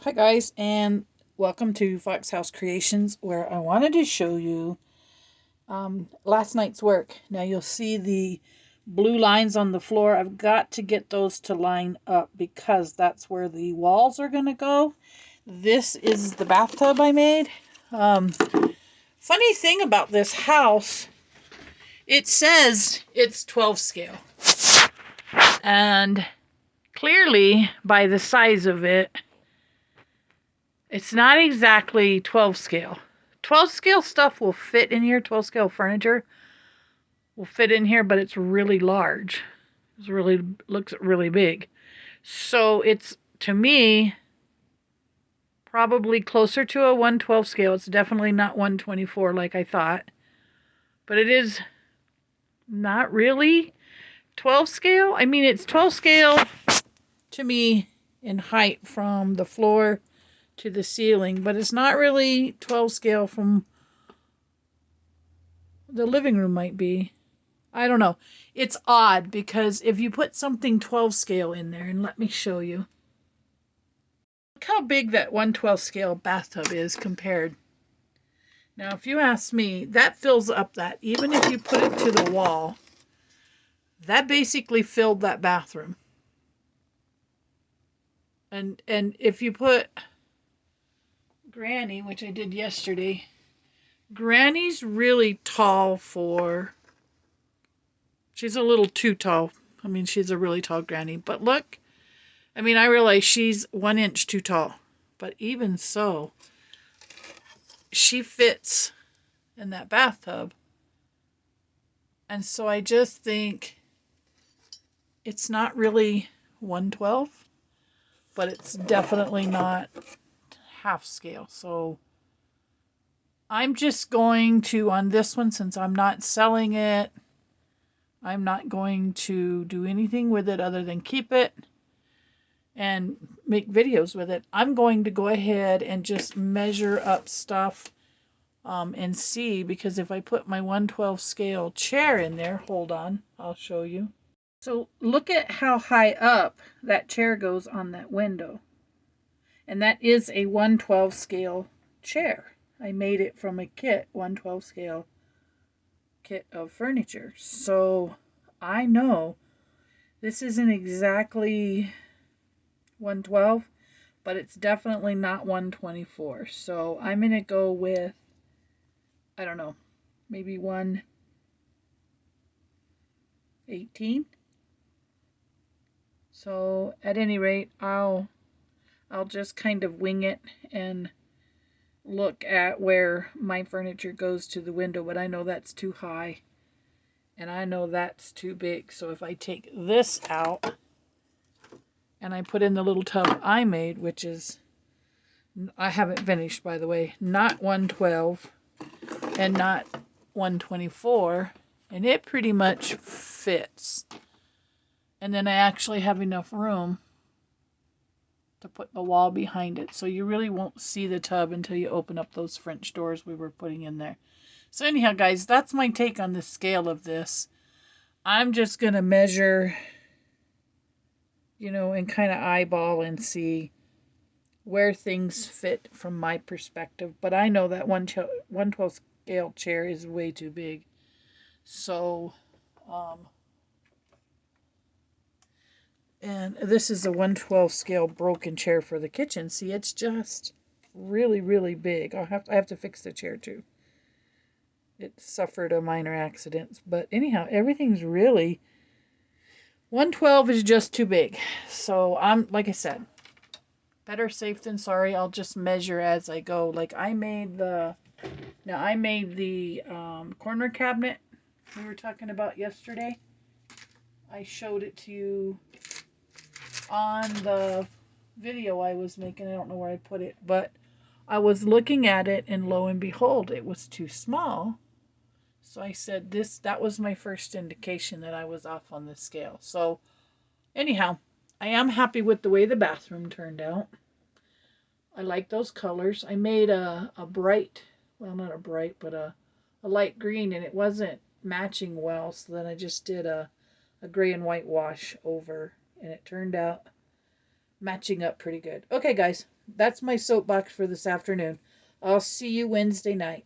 Hi guys, and welcome to Fox House Creations, where I wanted to show you last night's work. Now you'll see the blue lines on the floor. I've got to get those to line up because that's where the walls are going to go. This is the bathtub I made. Funny thing about this house, it says it's 12 scale. And clearly, by the size of it, it's not exactly 12 scale. 12 scale stuff will fit in here. 12 scale furniture will fit in here, but it's really large. Looks really big. So it's, to me, probably closer to a 112 scale. It's definitely not 124 like I thought. But it is not really 12 scale. I mean, it's 12 scale to me in height from the floor to the ceiling, but it's not really 12 scale from the living room might be. I don't know. It's odd because if you put something 12 scale in there, and let me show you. Look how big that 112 scale bathtub is compared. Now, if you ask me, that fills up that. Even if you put it to the wall, that basically filled that bathroom. And if you put Granny, which I did yesterday, Granny's really tall for... She's a little too tall. I mean, she's a really tall Granny. But look, I mean, I realize she's 1 inch too tall. But even so, she fits in that bathtub. And so I just think it's not really 112, but it's definitely not half scale. So I'm just going to, on this one, since I'm not selling it, I'm not going to do anything with it other than keep it and make videos with it. I'm going to go ahead and just measure up stuff and see, because if I put my 112 scale chair in there, hold on, I'll show you. So look at how high up that chair goes on that window. And that is a 112 scale chair. I made it from a kit, 112 scale kit of furniture. So I know this isn't exactly 112, but it's definitely not 124. So I'm going to go with, I don't know, maybe 118. So at any rate, I'll just kind of wing it and look at where my furniture goes to the window, but I know that's too high and I know that's too big. So if I take this out and I put in the little tub I made, which is, I haven't finished by the way, not 112 and not 124, and it pretty much fits. And then I actually have enough room to put the wall behind it. So you really won't see the tub until you open up those French doors we were putting in there. So anyhow, guys, that's my take on the scale of this. I'm just going to measure, and kind of eyeball and see where things fit from my perspective. But I know that 112 scale chair is way too big. So, and this is a 112 scale broken chair for the kitchen. See, it's just really, really big. I have to fix the chair too. It suffered a minor accident. But anyhow, everything's really... 112 is just too big. So like I said, better safe than sorry. I'll just measure as I go. Like I made the corner cabinet we were talking about yesterday. I showed it to you on the video I was making. I don't know where I put it, but I was looking at it and lo and behold, it was too small. So I said that was my first indication that I was off on the scale. So anyhow, I am happy with the way the bathroom turned out. I like those colors. I made a bright, well, not a bright, but a light green, and it wasn't matching well. So then I just did a gray and white wash over, and it turned out matching up pretty good. Okay, guys, that's my soapbox for this afternoon. I'll see you Wednesday night.